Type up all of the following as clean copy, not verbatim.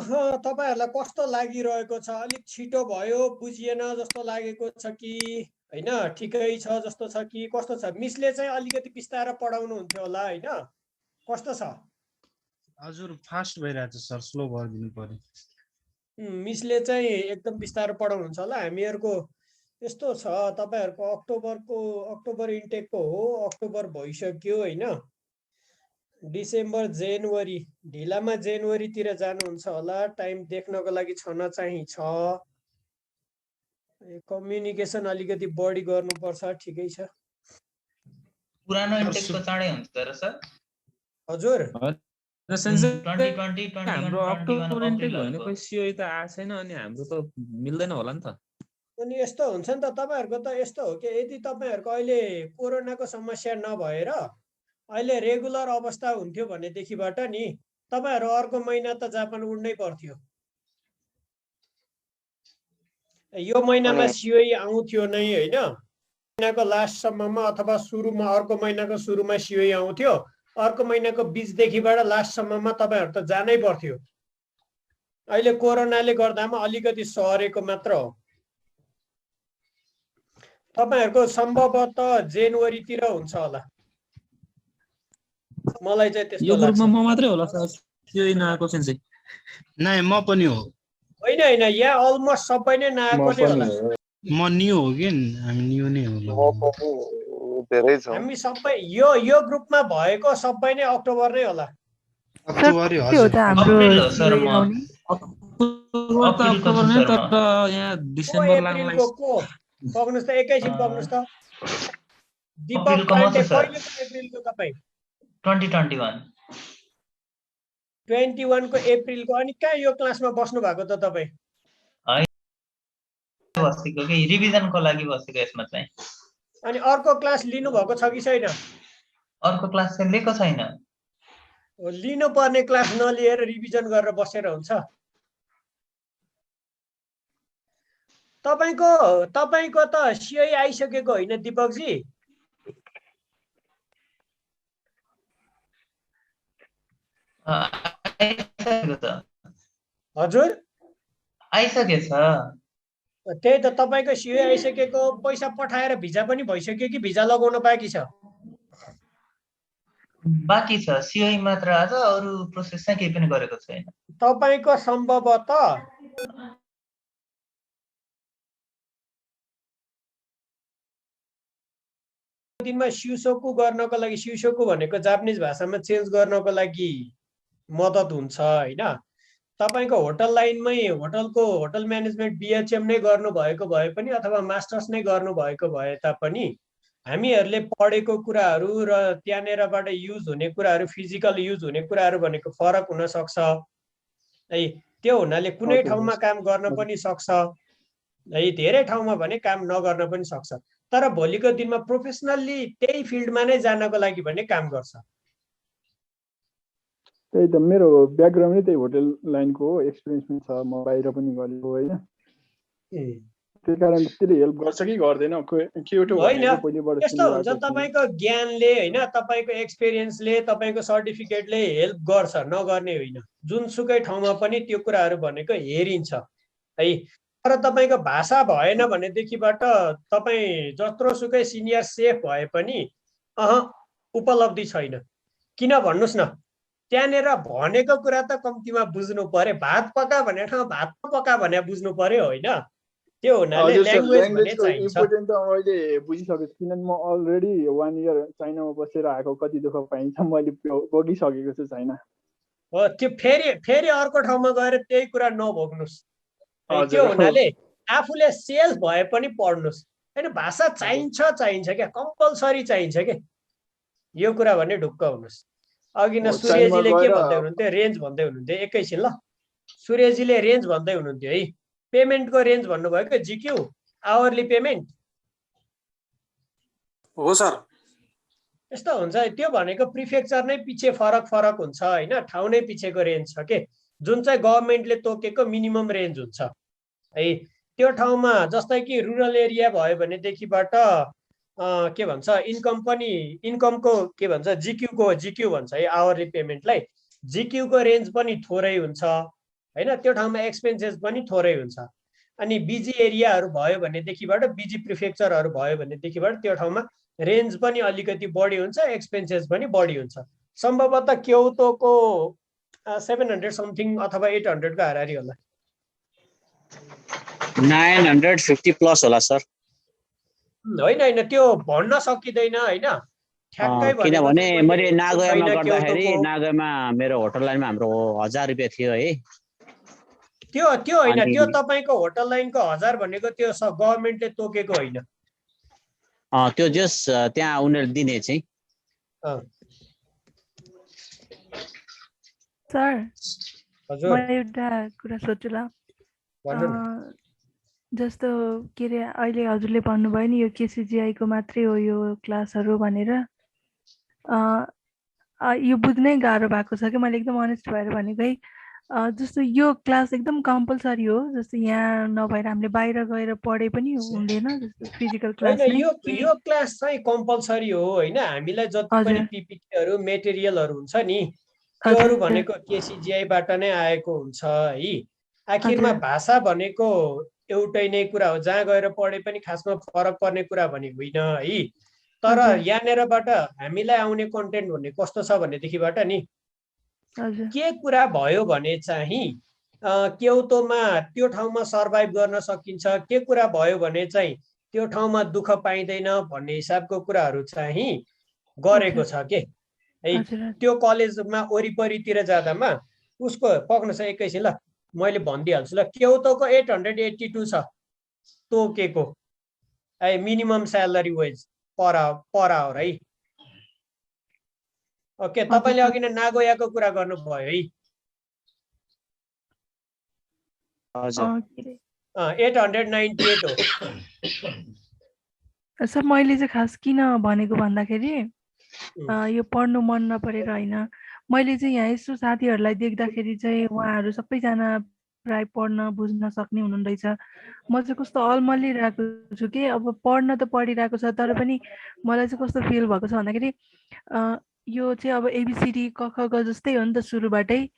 तपाईहरुलाई कस्तो लागिरहेको छ? अलिक छिटो भयो, बुझिएन जस्तो लागेको छ कि हैन? ठिकै छ जस्तो छ कि कस्तो छ? मिसले चाहिँ अलिकति बिस्तारै पढाउनु हुन्थ्यो होला हैन? कस्तो छ? हजुर फास्ट भइरहेछ सर, स्लो गरिदिनु पर्यो। मिसले चाहिँ एकदम बिस्तारै पढाउनुहुन्छ होला। हामीहरुको यस्तो छ, तपाईहरुको अक्टोबर इन्टेकको हो, अक्टोबर भइसक्यो हैन? डिसेम्बर जनवरी ढिलामा जनवरीतिर जानुहुन्छ होला। टाइम देख्नको लागि छन चाहिँ छ। कम्युनिकेसन अलिकति बढी गर्नुपर्छ। ठिकै छ। पुरानो इन्टेकको चाँडै हुन्छ र सर? हजुर हाम्रो अक्टोबर इन्टेक होइन, कोही सिओई त आएको छैन अनि हाम्रो त मिल्दैन होला नि त। अनि यस्तो हुन्छ नि त, तपाईहरुको त यस्तो हो कि यदि तपाईहरुको अहिले कोरोनाको समस्या नभएर अहिले रेगुलर अवस्था हुन्थ्यो भनेदेखिबाट नि तपाईहरु अर्को महिना त जापान उड्नै पर्थ्यो। यो महिनामा सिओई आउँथ्यो नै हैन? महिनाको लास्ट सम्ममा अथवा सुरुमा अर्को महिनाको सुरुमा सिओई आउँथ्यो। अर्को महिनाको बीचदेखिबाट लास्ट सम्ममा तपाईहरु त जानै पर्थ्यो। अहिले कोरोनाले गर्दामा अलिकति सरेको मात्र हो। तपाईहरुको सम्भवतः जनवरीतिर हुन्छ होला। मलाई चाहिँ त्यस्तो लाग्छ। यो ग्रुपमा म मात्रै होला सर सिओई नआएको चाहिँ? नाइ म पनि हो। होइन होइन, यहाँ अलमोस्ट सबै नै नआएकोले होला। म न्यू हो कि हामी न्यू नै होला। धेरै छ। हामी सबै यो ग्रुपमा भएको सबै नै अक्टोबर नै होला। अक्टोबरै हो हजुर। त हाम्रो सर म अक्टोबर नै, तर यहाँ डिसेम्बर लाग्नलाई को पक्नुस् त, एकैछिन पक्नुस् त। दीपक अप्रिलको पाण्डे मात्र सर। कहिलेको एप्रिलको तपाई? 2021 21 को एप्रिलको। अनि कहाँ यो क्लासमा बस्नु भएको त तपाई? बसेको कि रिभिजनको लागि बसेको यसमा चाहिँ। अनि अर्को क्लास लिनु भएको छ कि छैन? अर्को क्लास चाहिँ लिएको छैन। लिनु पर्ने क्लास नलिएर रिभिजन गरेर बसेर हुन्छ? तपाईको त सिओई आइसकेको होइन दीपकजी? हजुर आइसकेछ। त्यही त, तपाईको सिओई आइसकेको, पैसा पठाएर भिजा पनि भइसक्यो कि भिजा लगाउन बाँकी छ? बाँकी छ, सिओई मात्र आज, अरु प्रोसेस चाहिँ केही पनि गरेको छैन। तपाईको सम्भवतः दिनमा शिउसोकु गर्नको लागि, शिउसोकु भनेको जापानिज भाषामा चेन्ज गर्नको लागि मद्दत हुन्छ हैन? तपाईको होटल लाइनमै होटल म्यानेजमेन्ट बीएचएम नै गर्नु भएको भए पनि अथवा मास्टर्स नै गर्नु भएको भए तापनि हामीहरुले पढेको कुराहरु र त्यहाँनेरबाट युज हुने कुराहरु, फिजिकल युज हुने कुराहरु भनेको फरक हुन सक्छ है। त्यो हुनाले कुनै ठाउँमा काम गर्न पनि सक्छ है, धेरै ठाउँमा भने काम नगर्न पनि सक्छ। तर भोलिको दिनमा प्रोफेसनली त्यही फिल्डमा नै जानको लागि भने काम गर्छ। त्यही त, मेरो ब्याकग्राउन्ड नै त्यही होटल लाइनको हो, एक्सपिरियन्स पनि छ, म बाहिर पनि गरेको हैन? त्यही कारण त्यसले हेल्प गर्छ कि गर्दैन होइन? यस्तो हुन्छ, तपाईको ज्ञानले हैन, तपाईको एक्सपिरियन्सले, तपाईको सर्टिफिकेटले हेल्प गर्छ, नगर्ने होइन। जुनसुकै ठाउँमा पनि त्यो कुराहरु भनेको हेरिन्छ है। तर तपाईको भाषा भएन भनेदेखिबाट तपाई जत्रो सुकै सिनियर सेफ भए पनि उपलब्धि छैन। किन भन्नुस् न, त्यहाँनेर भनेको कुरा त कम्तीमा बुझ्नु पर्यो। भात पका भने ठाउँ भात पका भने बुझ्नु पर्यो होइन? त्यो हुनाले ल्याङ्ग्वेज भने चाहिन्छ। इम्पोर्टेन्ट त अहिले बुझिसकेको छु, किनभने म अलरेडी 1 इयर चाइनामा बसेर आएको। कति दुःख पाइन्छ मैले भोगिसकेको छु चाइना। हो, त्यो फेरि अर्को ठाउँमा गएर त्यही कुरा नभोग्नुस्। त्यो हुनाले आफूले सेल्फ भए पनि पढ्नुस् हैन? भाषा चाहिन्छ क्या, कम्पलसरी चाहिन्छ के। यो कुरा भने ढुक्क हुनुस्। अघि न सूर्यजीले के भन्दै हुनुहुन्थ्यो? रेन्ज भन्दै हुनुहुन्थ्यो। एकैछिन ल, सूर्यजीले रेन्ज भन्दै हुनुहुन्थ्यो है। पेमेन्टको रेन्ज भन्नुभयो के? जीक्यू, आवरली पेमेन्ट हो सर। यस्तो हुन्छ, त्यो भनेको प्रिफेक्चर नै पछि फरक हुन्छ हैन? ठाउँ नै पछिको रेन्ज छ के, जुन चाहिँ गभर्नमेन्टले तोकेको मिनिमम रेन्ज हुन्छ है। त्यो ठाउँमा जस्तै कि रुरल एरिया भयो भनेदेखिबाट के भन्छ, इन्कमको के भन्छ, जीक्यू भन्छ है, आवरली पेमेन्टलाई। जीक्यू को रेन्ज पनि थोरै हुन्छ हैन, त्यो ठाउँमा एक्सपेन्सेस पनि थोरै हुन्छ। अनि बिजी एरियाहरू भयो भनेदेखिबाट, बिजी प्रिफेक्चरहरू भयो भनेदेखिबाट त्यो ठाउँमा रेन्ज पनि अलिकति बढी हुन्छ, एक्सपेन्सेस पनि बढी हुन्छ। सम्भवतः क्योटोको 700 समथिङ अथवा 800 को हाराहारी होला। 950 प्लस होला सर। होइन त्यो भन्न सकिँदैन हैन, ठ्याक्कै किनभने मैले नागोयामा गर्दाखेरि नागोयामा मेरो होटल लाइनमा हाम्रो 1000 रुपैयाँ थियो है। त्यो होइन, त्यो तपाईको होटल लाइनको 1000 भनेको त्यो गभर्नमेन्टले तोकेको होइन। त्यो जस त्यहाँ उनीहरुले दिने चाहिँ। सर हजुर म एउटा कुरा सोच्छु ल। जस्तो के रे अहिले हजुरले भन्नुभयो नि यो केसीजीआई को मात्रै हो यो क्लासहरु भनेर, यो बुझ्नै गाह्रो भएको छ कि मैले एकदम अनेस्ट भएर भनेको है। जस्तो यो क्लास एकदम कम्पलसरी हो, जस्तो यहाँ नभएर हामीले बाहिर गएर पढे पनि हुँदैन, जस्तो फिजिकल क्लास हैन, यो क्लास चाहिँ कम्पलसरी हो हैन। हामीलाई जति पनि पीपीटीहरु मेटेरियलहरु हुन्छ नि त्योहरु भनेको केसीजीआई बाट नै आएको हुन्छ है। आखिरमा भाषा भनेको एउटै नै कुरा हो, जहाँ गएर पढे पनि खासमा फरक पर्ने कुरा भने होइन है। तर यहाँनेरबाट हामीलाई आउने कन्टेन्ट भन्ने कस्तो छ भनेदेखिबाट नि के कुरा भयो भने चाहिँ क्योटोमा त्यो ठाउँमा सर्भाइभ गर्न सकिन्छ, के कुरा भयो भने चाहिँ त्यो ठाउँमा दुःख पाइँदैन भन्ने हिसाबको कुराहरू चाहिँ गरेको छ के है। त्यो कलेजमा वरिपरितिर जाँदामा उसको पक्न छ एकैछिन ल, मैले भनिदिइहाल्छु ल। क्योटोको 882 छ तोकेको है, minimum salary wage per hour है। ओके, तपाईले अघि नै नागोयाको कुरा गर्नुभयो है। 898 हो सर। मैले चाहिँ खास किन भनेको भन्दाखेरि यो पढ्नु मन नपरेर होइन, मैले चाहिँ यहाँ यसो साथीहरूलाई देख्दाखेरि चाहिँ उहाँहरू सबैजना प्राय पढ्न बुझ्न सक्ने हुनुहुँदैछ। म चाहिँ कस्तो अलमलिरहेको छु कि अब पढ्न त पढिरहेको छ, तर पनि मलाई चाहिँ कस्तो फिल भएको छ भन्दाखेरि यो चाहिँ अब एबिसिडी क ख ग जस्तै हो नि त सुरुबाटै।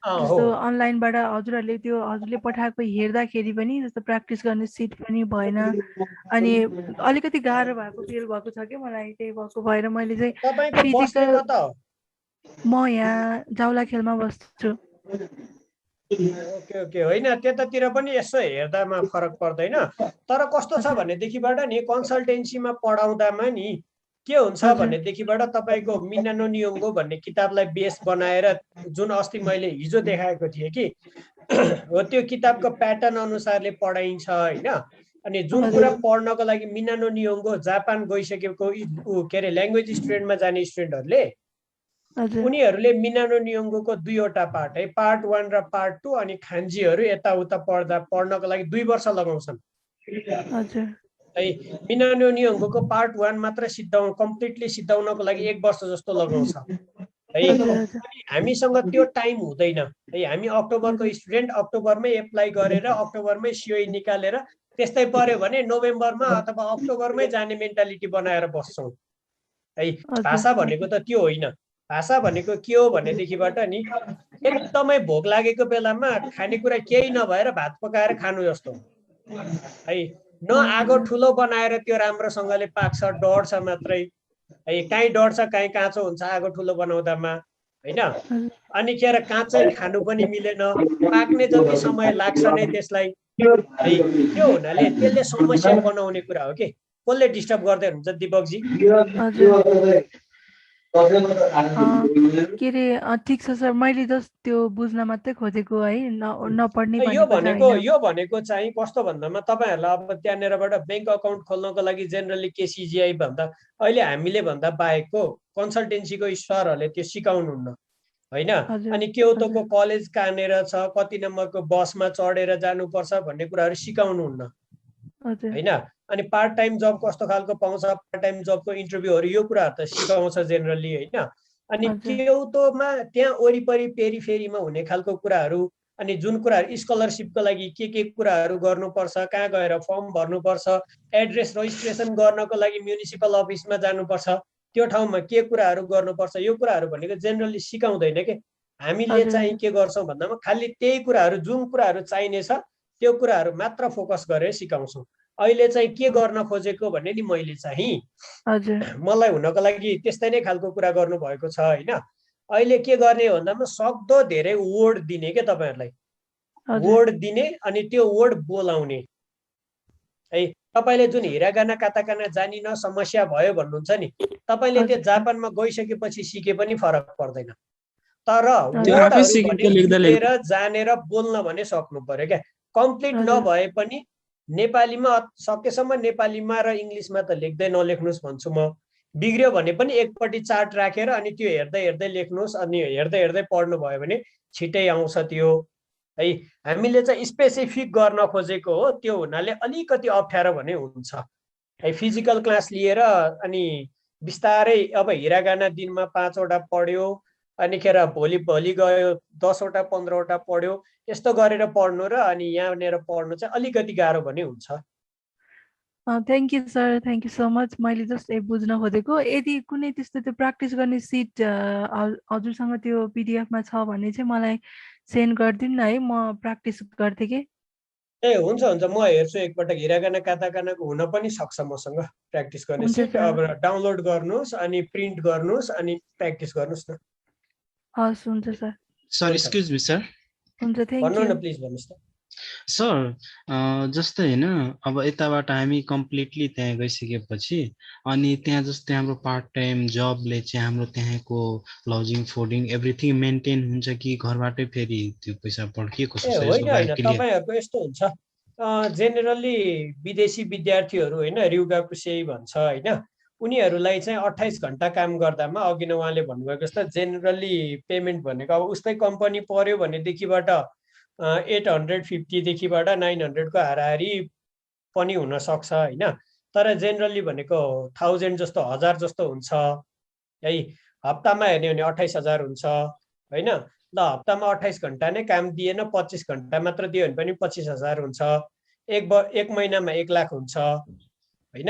जस्तो अनलाइनबाट हजुरहरूले त्यो हजुरले पठाएको हेर्दाखेरि पनि जस्तो प्र्याक्टिस गर्ने सिट पनि भएन, अनि अलिकति गाह्रो भएको फिल भएको छ कि मलाई। त्यही भएको भएर मैले चाहिँ फिजिकल, म यहाँ जाउलाखेलमा बस्छु। ओके ओके, होइन त्यतातिर पनि यसो हेर्दामा फरक पर्दैन। तर कस्तो छ भनेदेखिबाट नि कन्सल्टेन्सीमा पढाउँदामा नि के हुन्छ भनेदेखिबाट तपाईको मिनानो नियोङ्गो भन्ने किताबलाई बेस बनाएर, जुन अस्ति मैले हिजो देखाएको थिएँ कि हो, त्यो किताबको प्याटर्न अनुसारले पढाइन्छ हैन। अनि जुन कुरा पढ्नको लागि मिनानो नियोङ्गो जापान गइसकेको के अरे ल्याङ्ग्वेज स्टुडेन्टमा जाने स्टुडेन्टहरूले उनीहरूले मिनानो नियोङ्गोको दुईवटा पार्ट है, पार्ट 1 र पार्ट 2, अनि खान्जीहरू यताउता पढ्नको लागि 2 वर्ष लगाउँछन् है। मिनानो नियोङ्गोको पार्ट 1 मात्र कम्प्लिटली सिद्धाउनको लागि 1 वर्ष जस्तो लगाउँछ है। हामीसँग त्यो टाइम हुँदैन है। हामी अक्टोबरको स्टुडेन्ट, अक्टोबरमै एप्लाई गरेर अक्टोबरमै सिओई निकालेर त्यस्तै पर्यो भने नोभेम्बरमा अथवा अक्टोबरमै जाने मेन्टालिटी बनाएर बस्छौँ है। भाषा भनेको त त्यो होइन। भाषा भनेको के हो भनेदेखिबाट नि एकदमै भोक लागेको बेलामा खानेकुरा केही नभएर भात पकाएर खानु जस्तो है। न आगो ठुलो बनाएर त्यो राम्रोसँगले पाक्छ, डढ्छ मात्रै है। काहीँ डढ्छ काहीँ काँचो हुन्छ आगो ठुलो बनाउँदामा हैन। अनि के अरे काँचै खानु पनि मिलेन, पाक्ने जति समय लाग्छ नै त्यसलाई है। त्यो हुनाले त्यसले समस्या बनाउने कुरा हो कि। कसले डिस्टर्ब गर्दै हुनुहुन्छ दिपकजी? के रे ठिक छ सर, मैले जस्ट त्यो बुझ्न मात्रै खोजेको है, नपढ्ने यो भनेको चाहिँ कस्तो भन्दामा तपाईहरुलाई अब त्यहाँनेरबाट बैंक अकाउन्ट खोल्नको लागि जेनरली केसीजीआई भन्दा अहिले हामीले भन्दा बाहेकको कन्सल्टेन्सीको सरहरूले त्यो सिकाउनुहुन्न हैन। अनि क्योटोको कलेज कहाँनेर छ, कति नम्बरको बसमा चढेर जानुपर्छ भन्ने कुराहरू सिकाउनुहुन्न हैन। अनि पार्ट टाइम जब कस्तो खालको पाउँछ, पार्ट टाइम जबको इन्टरभ्यूहरू, यो कुराहरू त सिकाउँछ जेनरली हैन। अनि क्योटोमा त्यहाँ वरिपरि पेरिफेरीमा हुने खालको कुराहरू, अनि जुन कुराहरू स्कलरसिपको लागि के कुराहरू गर्नुपर्छ, कहाँ गएर फर्म भर्नुपर्छ, एड्रेस रजिस्ट्रेसन गर्नको लागि म्युनिसिपल अफिसमा जानुपर्छ, त्यो ठाउँमा के कुराहरू गर्नुपर्छ, यो कुराहरू भनेको जेनरली सिकाउँदैन के। हामीले चाहिँ के गर्छौँ भन्दामा खालि त्यही कुराहरू जुन कुराहरू चाहिनेछ त्यो कुराहरू मात्र फोकस गरेर सिकाउँछौँ। अहिले चाहिँ के गर्न खोजेको भने नि मैले चाहिँ मलाई हुनको लागि त्यस्तै नै खालको कुरा गर्नुभएको छ होइन। अहिले के गर्ने भन्दामा सक्दो धेरै वर्ड दिने के तपाईँहरूलाई, वर्ड दिने अनि त्यो वर्ड बोलाउने है। तपाईँले जुन हिरागाना काताकाना जानिन समस्या भयो भन्नुहुन्छ नि, तपाईँले त्यो जापानमा गइसकेपछि सिके पनि फरक पर्दैन। तर वर्डहरू जानेर बोल्न भने सक्नु पर्यो क्या। कम्प्लिट नभए पनि नेपालीमा सकेसम्म नेपालीमा र इङ्ग्लिसमा त लेख्दै नलेख्नुहोस् भन्छु म। बिग्रियो भने पनि एकपट्टि चार्ट राखेर अनि त्यो हेर्दै हेर्दै लेख्नुहोस्, अनि हेर्दै हेर्दै पढ्नु भयो भने छिटै आउँछ त्यो है। हामीले चाहिँ स्पेसिफिक गर्न खोजेको हो, त्यो हुनाले अलिकति अप्ठ्यारो भने हुन्छ है। फिजिकल क्लास लिएर अनि बिस्तारै अब हिरागाना दिनमा 5 वटा पढ्यो, अनि खेर भोलि गयो 10 वटा 15 वटा पढ्यो, यस्तो गरेर पढ्नु र अनि यहाँनिर पढ्नु चाहिँ अलिकति गाह्रो भने हुन्छ। Thank you sir, thank you so much. मैले जस्ट बुझ्न खोजेको यदि कुनै त्यस्तो त्यो प्र्याक्टिस गर्ने सिट हजुरसँग त्यो पिडिएफमा छ भने चाहिँ मलाई सेन्ड गरिदिनु न है, म प्र्याक्टिस गर्थेँ कि। ए हुन्छ हुन्छ, म हेर्छु एकपटक। हिरागाना काताकानाको हुन पनि सक्छ मसँग प्र्याक्टिस गर्ने सिट। अब डाउनलोड गर्नुहोस् अनि प्रिन्ट गर्नुहोस् अनि प्र्याक्टिस गर्नुहोस् न। हस् हुन्छ sir. Sir excuse me sir. हुन्छ, थ्याङ्क भन्नु यू न प्लिज, भन्नुहोस् न सर। जस्तै होइन, अब यताबाट हामी कम्प्लिटली त्यहाँ गइसकेपछि अनि त्यहाँ जस्तै हाम्रो पार्ट टाइम जबले चाहिँ हाम्रो त्यहाँको लजिङ फुडिङ एभ्रिथिङ मेन्टेन हुन्छ कि घरबाटै फेरि त्यो पैसा पड्किएको छ? होइन होइन, तपाईँहरूको यस्तो हुन्छ, जेनरली विदेशी विद्यार्थीहरू होइन, रिउगाकुसेई भन्छ होइन, उनीहरूलाई चाहिँ 28 घन्टा काम गर्दामा अघि नै उहाँले भन्नुभएको जस्तो जेनरली पेमेन्ट भनेको अब उस्तै कम्पनी पर्यो भनेदेखिबाट 850 देखिबाट 900 को हाराहारी पनि हुन सक्छ होइन। तर जेनरली भनेको 1000 जस्तो 1000 जस्तो हुन्छ है। हप्तामा हेर्ने भने 28,000 हुन्छ होइन। ल हप्तामा 28 घन्टा नै काम दिएन, 25 घन्टा मात्र दियो भने पनि 25,000 हुन्छ। एक महिनामा 1 लाख हुन्छ होइन।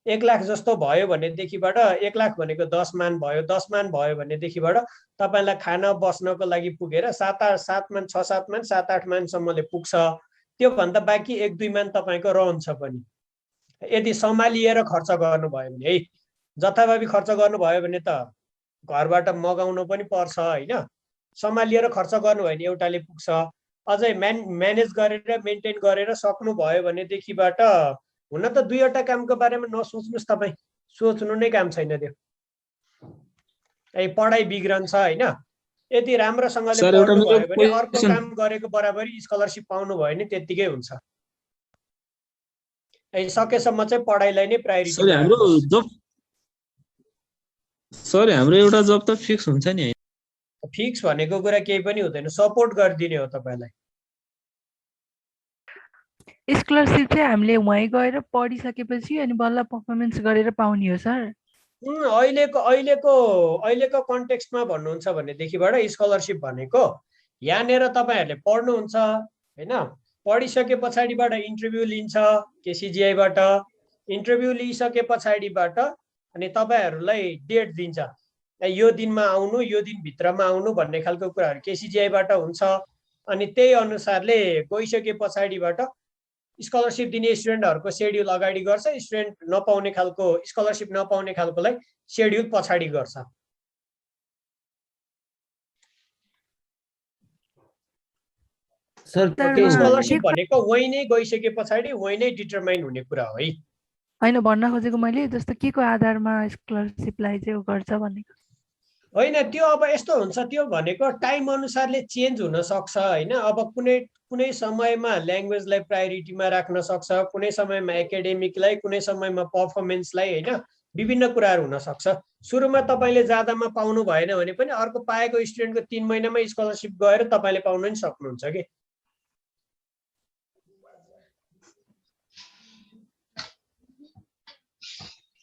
1 लाख जस्तो भयो भनेदेखिबाट 1 लाख भनेको 10 मान भयो, 10 मान भयो भनेदेखिबाट तपाईँलाई खाना बस्नको लागि पुगेर 7-8 मान 6-7 मान 7-8 मानसम्मले पुग्छ। त्योभन्दा बाँकी 1-2 मान तपाईँको रहन्छ पनि। यदि सम्हालिएर खर्च गर्नुभयो भने है, जथाभावी खर्च गर्नुभयो भने त घरबाट मगाउनु पनि पर्छ होइन। सम्हालिएर खर्च गर्नुभयो भने एउटाले पुग्छ। अझै म्यानेज गरेर मेन्टेन गरेर सक्नुभयो भनेदेखिबाट हुन त 2वटा कामको बारेमा नसोच्नुहोस्, तपाईँ सोच्नु नै काम छैन त्यो। पढाइ बिग्रन्छ होइन। यदि राम्रोसँगले पढ्नुभयो भने अर्को काम गरेको बराबरी स्कलरसिप पाउनु भयो भने त्यत्तिकै हुन्छ। सकेसम्म चाहिँ पढाइलाई नै प्रायोरिटी। सर हाम्रो एउटा जब त फिक्स हुन्छ नि? फिक्स भनेको कुरा केही पनि हुँदैन, सपोर्ट गरिदिने हो तपाईँलाई। स्कलरसिप चाहिँ हामीले वहीँ गएर पढिसकेपछि अनि बल्ल पर्फर्मेन्स गरेर पाउने हो सर? अहिलेको कन्टेक्स्टमा भन्नुहुन्छ भनेदेखिबाट स्कलरसिप भनेको यहाँनिर तपाईँहरूले पढ्नुहुन्छ होइन। पढिसके पछाडिबाट इन्टरभ्यू लिन्छ केसिजिआईबाट। इन्टरभ्यू लिइसके पछाडिबाट अनि तपाईँहरूलाई डेट दिन्छ, यो दिनमा आउनु, यो दिनभित्रमा आउनु भन्ने खालको कुराहरू केसिजिआईबाट हुन्छ। अनि त्यही अनुसारले गइसके पछाडिबाट स्कलरसिप दिने स्टुडेन्टहरूको सेड्युल अगाडि गर्छ, स्टुडेन्ट नपाउने खालको स्कलरसिप नपाउने खालकोलाई सेड्युल पछाडि गर्छ। स्कलरसिप भनेको वही नै गइसके पछाडि वही नै डिटरमाइन हुने कुरा हो है। होइन, भन्न खोजेको मैले जस्तो के को आधारमा स्कलरसिपलाई चाहिँ गर्छ भनेको होइन। त्यो अब यस्तो हुन्छ, त्यो भनेको टाइम अनुसारले चेन्ज हुन सक्छ होइन। अब कुनै समयमा ल्याङ्ग्वेजलाई प्रायोरिटीमा राख्न सक्छ, कुनै समयमा एकाडेमिकलाई, कुनै समयमा पर्फर्मेन्सलाई होइन। विभिन्न कुराहरू हुन सक्छ। सुरुमा तपाईँले जाँदामा पाउनु भएन भने पनि अर्को पाएको स्टुडेन्टको 3 महिनामा स्कलरसिप गएर तपाईँले पाउन नि सक्नुहुन्छ कि।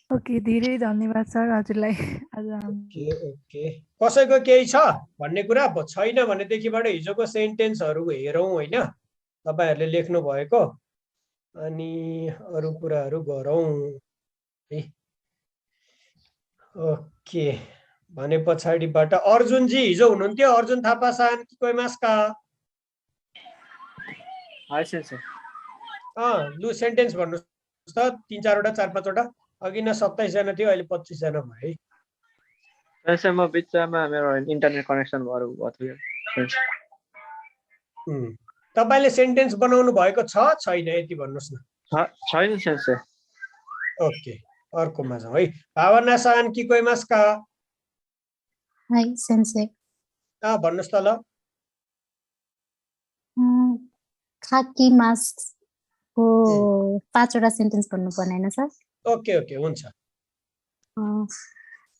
ओके, धेरै धन्यवाद सर हजुरलाई। ओके, कसैको केही छ भन्ने कुरा छैन भनेदेखिबाट हिजोको सेन्टेन्सहरू हेरौँ होइन, तपाईँहरूले लेख्नु भएको, अनि अरू कुराहरू गरौँ है। ओके, भने पछाडिबाट अर्जुनजी हिजो हुनुहुन्थ्यो अर्जुन थापा सान कि कोइमास्का लु सेन्टेन्स भन्नुहोस् त 3-4 वटा 4-5 वटा अघि न 27 जना थियो अहिले 25 जना भयो है म बिचमा मेरो इन्टरनेट कनेक्सन भएको थियो तपाईले सेन्टेन्स बनाउनु भएको छ छैन यति भन्नुहोस् न छैन सेन्से ओके अर्कोमा जाउँ है भावना सान कि कोइमास्का है सेन्से भन्नुहोस् त ल खाकी मासको 5 वटा सेन्टेन्स भन्नु पर्ने हैन सर ओके ओके हुन्छ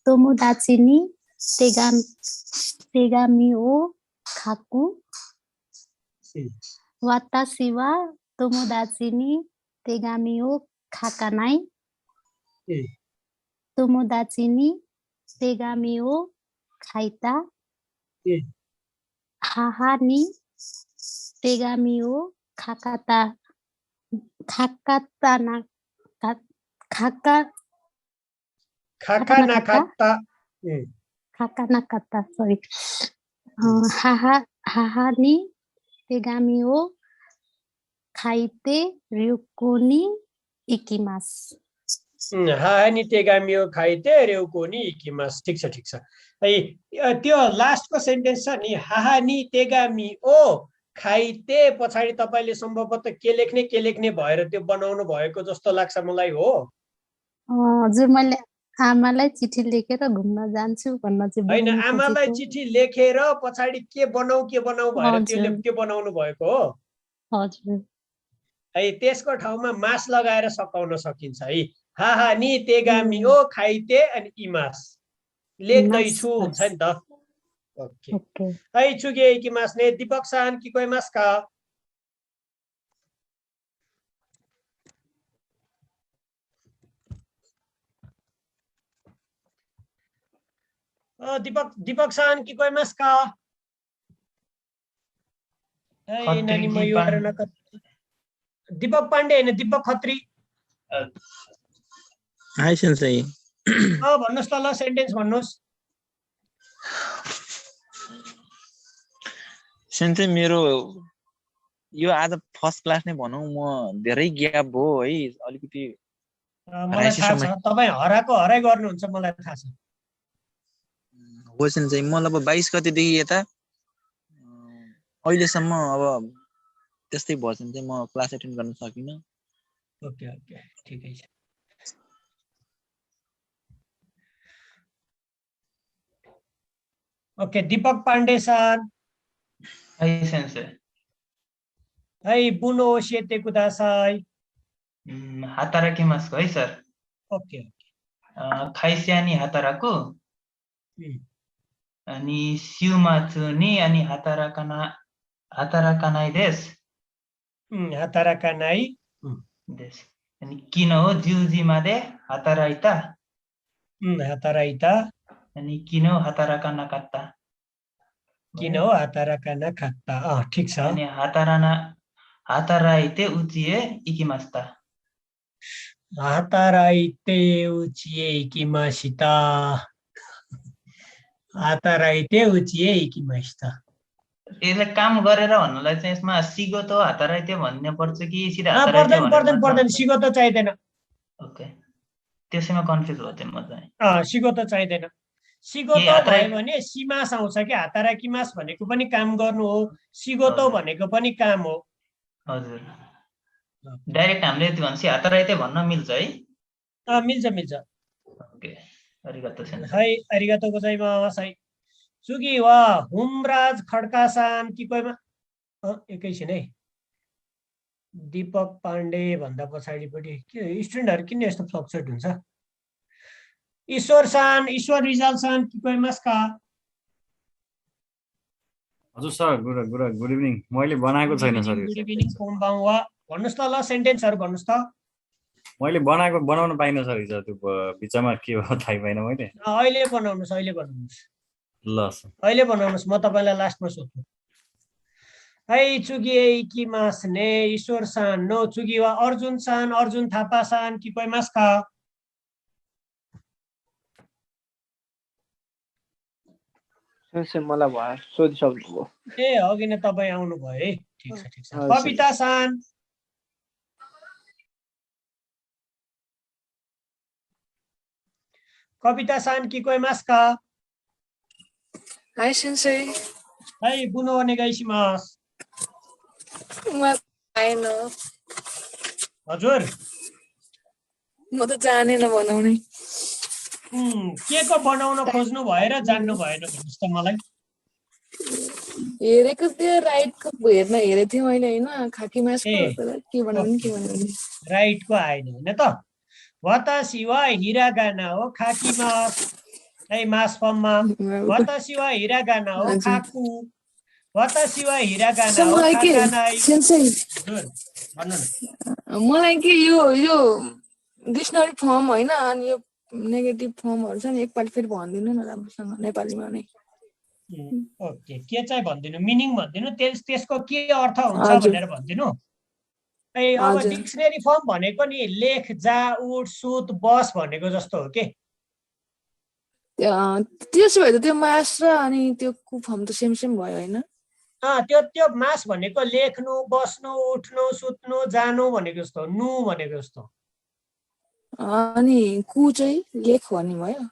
तोमोदाची नि तेगामी ओ खाकु वाताशी wa tomodachi ni tegami o kakanai tomodachi ni tegami o kaita haha ni tegami o kakata kakanakata sorry haha ni tegami o kaite ryuko ni ikimasu haha ni tegami o kaite ryuko ni ikimasu ठीक छ है त्यो लास्टको sentence छ नि हाहा नि तेगामी ओ खाइते पछाडी तपाईले सम्भवतः के लेख्ने भएर त्यो बनाउनु भएको जस्तो लाग्छ मलाई हो हजुर मैले आमालाई चिठी लेखेर घुम्न जान्छु भन्न चाहिँ हैन आमालाई चिठी लेखेर पछाडी के बनाऊ भएर त्यो बनाउनु भएको हो हजुर है त्यसको ठाउँमा मास लगाएर सकाउन सकिन्छ है हाहा नि तेगामी ओ खाइते अनि इमास लेख्दै छु हुन्छ नि त ओके है चुगे इकिमास ने दीपक सान कि कोइमास्का दीपक सान कि कोइमास्का नानी म यो गरेन दीपक पाण्डे हैन दीपक खत्री हाय सेन्सेई भन्नुहोस् त ल सेन्टेन्स भन्नुहोस् सेन्से मेरो यो आज फर्स्ट क्लास नै भनौं म धेरै ग्याप भयो है अलिकति मलाई थाहा छ तपाई हराई गर्नुहुन्छ मलाई थाहा छ हो सेन्से मलाई अब 22 गते देखि यता अहिलेसम्म अब त्यस्तै भयो सेन्से म क्लास अटेन्ड गर्न सकिन ओके ठिकै छ ओके दीपक पाण्डे सर है सेन्से है बुनो ओशिएते कुदासाई हाताराकिमासु है सर ओके खाइस्यानी हाताराकु अनि सिउमाचु नि अनि हाताराकानाई देश हाताराकानाई देश अनि किन हो जिउजी मादे हाताराइता अनि किन हो हाताराकानाकात्ता ठीक छ अनि हाताराइते उचिए इकिमास्ता हाताराइते उचिए इकिमासिता यसले काम गरेर भन्नुलाई चाहिँ यसमा सिगोतो हाताराइते भन्ने पर्छ कि सिधा पर्दैन सिगोतो चाहिदैन ओके त्यसैमा कन्फ्युज भयो म चाहिँ सिगोतो चाहिदैन सिगोतो भयो भने सीमास आउँछ कि हाताराकिमास भनेको पनि काम गर्नु हो सिगोतो भनेको पनि काम हो हजुर डाइरेक्ट हामीले यति भन्छ हाताराइते भन्न मिल्छ है मिल्छ ओके अरिगातो सेन्से है अरिगातो गोजाइमास है सुगी वा हुमराज खड्कासान कि कोइमा एकैछिन है दीपक पाण्डे भन्दा पछाडिपट्टि के स्टुडेन्टहरु किन यस्तो फ्लक्चुएट हुन्छ ईश्वर रिजाल सान कि कोइमास्का हजुर सर गुड इभिनिङ मैले बनाएको छैन सर गुड इभिनिङ कोम्बावा भन्नुस् त ल सेन्टेन्सहरु भन्नुस् त मैले बनाउन पाइनँ सर हिजो त्यो बिचमा के हो थाहै पाइन मैले अहिले बनाउनुस् ल सर अहिले बनाउनुस् म तपाईलाई लास्टमा सोध्छु है चुगिए इकिमास ने ईश्वर सान नो चुगिवा अर्जुन थापा सान कि कोइमास्का सेन्से मलाई भयो सोधिसक्नुभयो। ए अघि नै तपाईँ आउनुभयो है, ठिक छ ठिक छ। हजुर। कविता सान कविता सान किकोइमास का? High sensei. हाई बुनो ओनेगाइसिमास। आएन। हजुर म त जानेन बनाउने। के को बनाउन खोज्नु भएर जान्नु भएन भन्नुस् त मलाई। हेरेको थियो राइटको हेरेको थिएँ मैले हैन, खाकी मासको के बनाउने के बनाउने। राइटको आएन हैन त। वातासी वा हिरागाना हो खाकी मास। है मास फर्ममा वातासी वा हिरागाना हो खाकु। वातासी वा हिरागाना हो खाकानाइ। हजुर भन्नु न। मलाई के यो डिक्सनरी फर्म हैन, अनि यो नेगेटिभ फर्महरु छ नि एकपल्ट फेरि भन्दिनु न राम्रोसँग नेपालीमा नै। ओके, के चाहिँ भन्दिनु, मिनिङ भन्दिनु, त्यसको के अर्थ हुन्छ भनेर भन्दिनु। ए अब डिक्सनरी फर्म भनेको नि लेख, जा, उठ, सुत, बस भनेको जस्तो हो के। त्यसो भए त त्यो मास र अनि त्यो कु फर्म त सेम सेम भयो हैन? त्यो मास भनेको लेख्नु, बस्नु, उठ्नु, सुत्नु, जानु भनेको जस्तो, नु भनेको जस्तो। अनि कु चाहिँ लेख भन्ने भयो।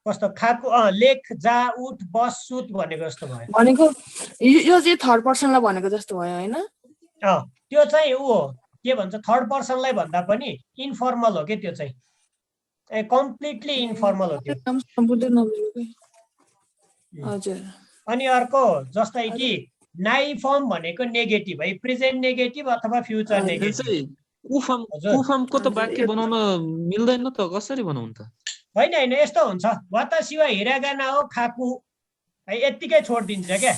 कस्तो खाकु? लेख, जा, उठ, बस, सुत भनेको जस्तो भयो। भनेको यो चाहिँ थर्ड पर्सनलाई भनेको जस्तो भयो हैन? त्यो चाहिँ उ हो, के भन्छ, थर्ड पर्सनलाई भन्दा पनि इन्फर्मल हो के त्यो चाहिँ। कम्प्लिटली इन्फर्मल हो त्यो। हजुर। अनि अर्को जस्तै कि नाइ फर्म भनेको नेगेटिभ है, प्रेजेन्ट नेगेटिभ अथवा फ्युचर नेगेटिभ। कुफर्मको त वाक्य बनाउन मिल्दैन त, कसरी बनाउनु त? होइन यस्तो हुन्छ, वातासी वा हिरागाना हो खाकु है, यत्तिकै छोडिदिन्छ क्या।